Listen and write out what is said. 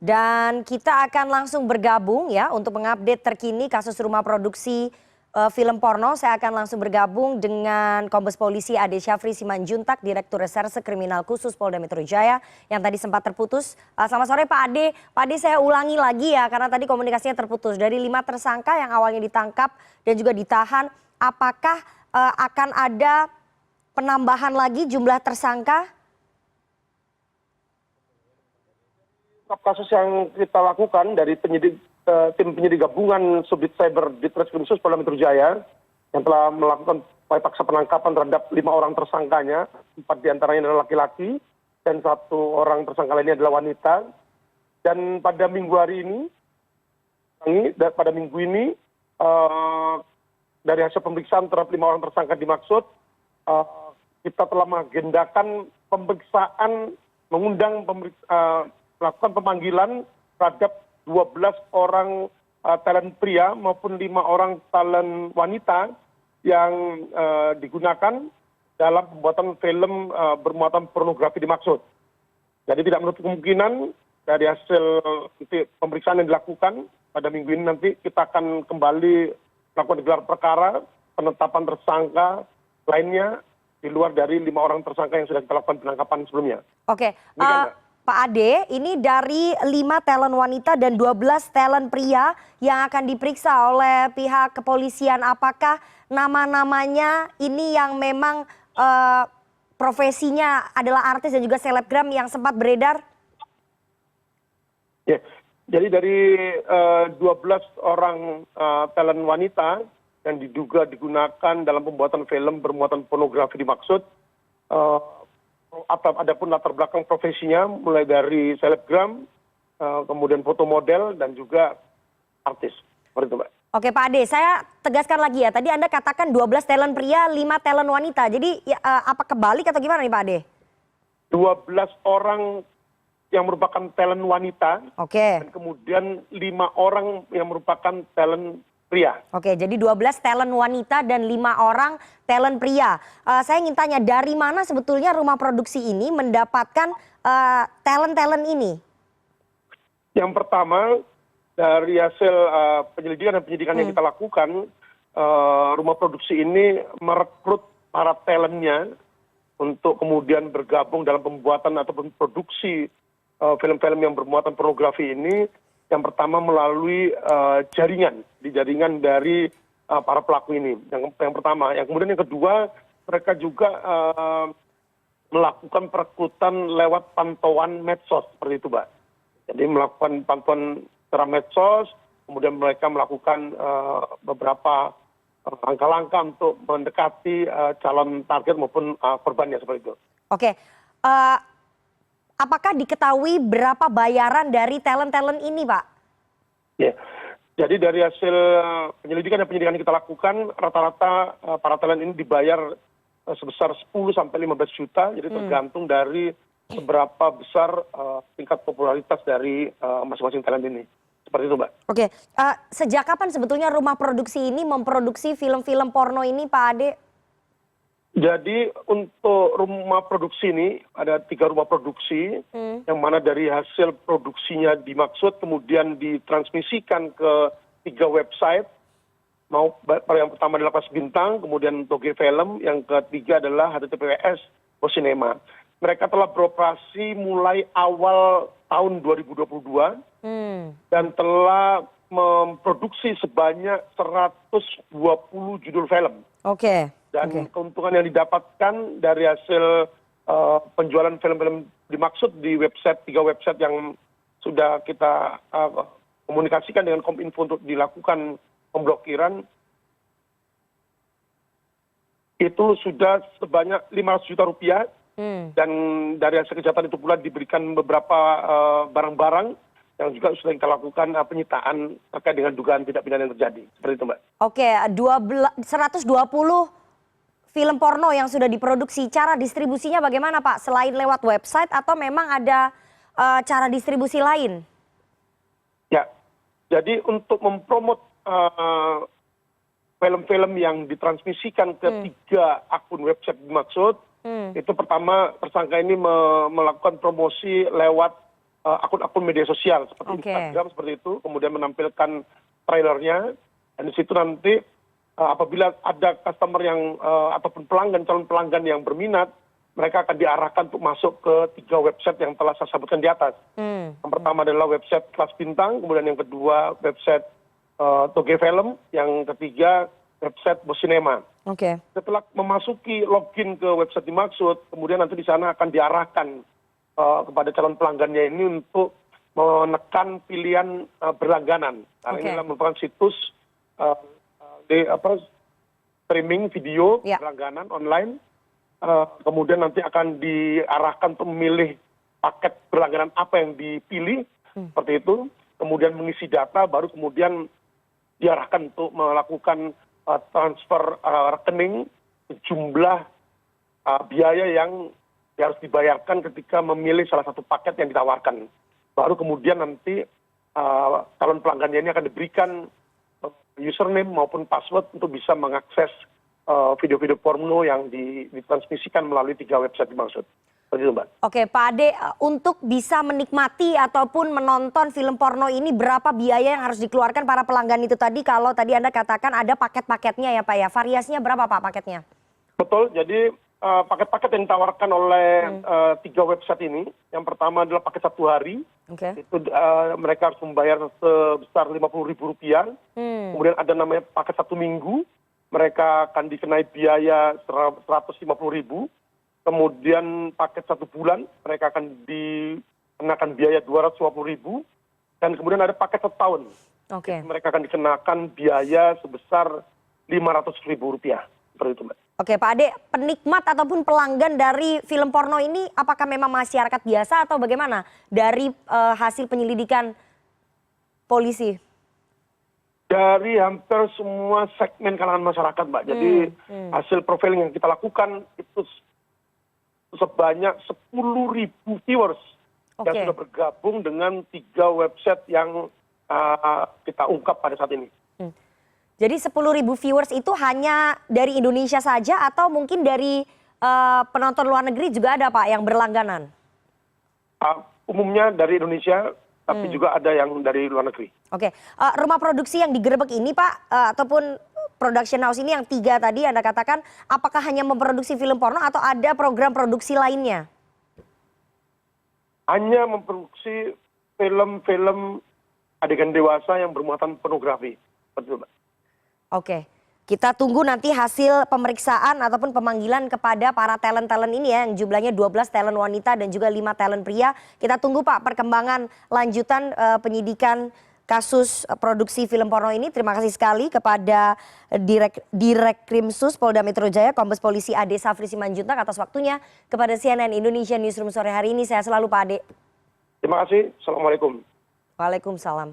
Dan kita akan langsung bergabung ya untuk mengupdate terkini kasus rumah produksi film porno. Saya akan langsung bergabung dengan Kombes Polisi Ade Syafri Simanjuntak, Direktur Reserse Kriminal Khusus Polda Metro Jaya yang tadi sempat terputus. Selamat sore Pak Ade. Pak Ade, saya ulangi lagi ya karena tadi komunikasinya terputus. Dari 5 tersangka yang awalnya ditangkap dan juga ditahan, apakah akan ada penambahan lagi jumlah tersangka? Kasus yang kita lakukan dari tim penyidik gabungan Subdit Cyber Ditreskrim Khusus Polda Metro Jaya yang telah melakukan upaya paksa penangkapan terhadap 5 orang tersangkanya, 4 diantaranya adalah laki-laki dan 1 orang tersangka lainnya adalah wanita. Dan pada minggu ini dari hasil pemeriksaan terhadap 5 orang tersangka dimaksud, kita telah mengagendakan pemeriksaan, melakukan pemanggilan terhadap 12 orang talent pria maupun 5 orang talent wanita yang digunakan dalam pembuatan film bermuatan pornografi dimaksud. Jadi tidak menutup kemungkinan dari hasil pemeriksaan yang dilakukan pada minggu ini nanti kita akan kembali melakukan gelar perkara penetapan tersangka lainnya di luar dari 5 orang tersangka yang sudah kita lakukan penangkapan sebelumnya. Oke. Pak Ade, ini dari 5 talent wanita dan 12 talent pria yang akan diperiksa oleh pihak kepolisian. Apakah nama-namanya ini yang memang profesinya adalah artis dan juga selebgram yang sempat beredar? Ya, jadi dari 12 orang talent wanita yang diduga digunakan dalam pembuatan film bermuatan pornografi dimaksud, adapun latar belakang profesinya mulai dari selebgram, kemudian foto model dan juga artis. Seperti itu, Mbak. Oke Pak Ade, saya tegaskan lagi ya. Tadi Anda katakan 12 talent pria, 5 talent wanita. Jadi apa kebalik atau gimana nih Pak Ade? 12 orang yang merupakan talent wanita. Oke. Dan kemudian 5 orang yang merupakan talent pria. Oke, jadi 12 talent wanita dan 5 orang talent pria. Saya ingin tanya, dari mana sebetulnya rumah produksi ini mendapatkan talent-talent ini? Yang pertama, dari hasil penyelidikan dan penyidikan yang kita lakukan, rumah produksi ini merekrut para talentnya untuk kemudian bergabung dalam pembuatan ataupun produksi film-film yang bermuatan pornografi ini. Yang pertama melalui jaringan dari para pelaku ini. Yang pertama. Yang kemudian yang kedua, mereka juga melakukan perekrutan lewat pantauan medsos seperti itu, Mbak. Jadi melakukan pantauan secara medsos, kemudian mereka melakukan beberapa langkah-langkah untuk mendekati calon target maupun korbannya seperti itu. Oke. Apakah diketahui berapa bayaran dari talent-talent ini, Pak? Ya, jadi dari hasil penyelidikan dan penyidikan yang kita lakukan, rata-rata para talent ini dibayar sebesar 10 sampai 15 juta, jadi tergantung dari seberapa besar tingkat popularitas dari masing-masing talent ini. Seperti itu, Mbak. Oke, sejak kapan sebetulnya rumah produksi ini memproduksi film-film porno ini, Pak Ade? Jadi untuk rumah produksi ini ada 3 rumah produksi yang mana dari hasil produksinya dimaksud kemudian ditransmisikan ke 3 website. Yang pertama adalah Pas Bintang, kemudian Toge Film, yang ketiga adalah https Cinema. Mereka telah beroperasi mulai awal tahun 2022 dan telah memproduksi sebanyak 120 judul film. Oke. Dan keuntungan yang didapatkan dari hasil penjualan film-film dimaksud di 3 website yang sudah kita komunikasikan dengan Kominfo untuk dilakukan pemblokiran, itu sudah sebanyak 500 juta rupiah. Dan dari hasil kejahatan itu pula diberikan beberapa barang-barang yang juga sudah kita lakukan penyitaan terkait dengan dugaan tindak pidana yang terjadi. Seperti itu, Mbak. Oke, 120 film porno yang sudah diproduksi. Cara distribusinya bagaimana, Pak? Selain lewat website atau memang ada cara distribusi lain? Ya, jadi untuk mempromot film-film yang ditransmisikan ke 3 akun website dimaksud, itu pertama tersangka ini melakukan promosi lewat akun-akun media sosial seperti Oke. Instagram seperti itu, kemudian menampilkan trailernya, dan di situ nanti apabila ada customer yang ataupun calon pelanggan yang berminat, mereka akan diarahkan untuk masuk ke 3 website yang telah saya sebutkan di atas. Yang pertama adalah website Kelas Bintang, kemudian yang kedua website Toge Film, yang ketiga website Bosinema. Oke. Setelah memasuki login ke website dimaksud, kemudian nanti di sana akan diarahkan kepada calon pelanggannya ini untuk menekan pilihan berlangganan. Karena Oke. ini adalah merupakan situs streaming video Ya. berlangganan online. Kemudian nanti akan diarahkan untuk memilih paket berlangganan apa yang dipilih, seperti itu. Kemudian mengisi data, baru kemudian diarahkan untuk melakukan transfer rekening sejumlah biaya yang harus dibayarkan ketika memilih salah satu paket yang ditawarkan. Baru kemudian nanti calon pelanggannya ini akan diberikan username maupun password untuk bisa mengakses video-video porno yang ditransmisikan melalui 3 website dimaksud. Seperti itu, Mbak. Oke, Pak Ade, untuk bisa menikmati ataupun menonton film porno ini berapa biaya yang harus dikeluarkan para pelanggan itu tadi? Kalau tadi Anda katakan ada paket-paketnya ya Pak ya, variasinya berapa Pak paketnya? Betul, jadi paket-paket yang ditawarkan oleh 3 website ini, yang pertama adalah paket 1 hari, Oke. itu mereka harus membayar sebesar Rp50.000. Kemudian ada namanya paket 1 minggu, mereka akan dikenai biaya Rp150.000. Kemudian paket 1 bulan, mereka akan dikenakan biaya Rp250.000. Dan kemudian ada paket 1 tahun, Oke. mereka akan dikenakan biaya sebesar Rp500.000. Seperti itu, Mbak. Oke, Pak Ade, penikmat ataupun pelanggan dari film porno ini apakah memang masyarakat biasa atau bagaimana dari hasil penyelidikan polisi? Dari hampir semua segmen kalangan masyarakat, Mbak. Jadi hasil profiling yang kita lakukan itu sebanyak 10.000 viewers yang Oke. sudah bergabung dengan 3 website yang kita ungkap pada saat ini. Jadi 10.000 viewers itu hanya dari Indonesia saja atau mungkin dari penonton luar negeri juga ada Pak yang berlangganan? Umumnya dari Indonesia, tapi juga ada yang dari luar negeri. Oke, rumah produksi yang digerebek ini Pak, ataupun production house ini yang 3 tadi Anda katakan, apakah hanya memproduksi film porno atau ada program produksi lainnya? Hanya memproduksi film-film adegan dewasa yang bermuatan pornografi. Betul, Mbak. Oke, kita tunggu nanti hasil pemeriksaan ataupun pemanggilan kepada para talent-talent ini ya, yang jumlahnya 12 talent wanita dan juga 5 talent pria. Kita tunggu Pak perkembangan lanjutan penyidikan kasus produksi film porno ini. Terima kasih sekali kepada Direkkrimsus Polda Metro Jaya, Kombes Polisi Ade Safri Simanjuntak atas waktunya kepada CNN Indonesia Newsroom sore hari ini. Saya selalu Pak Ade. Terima kasih. Assalamualaikum. Waalaikumsalam.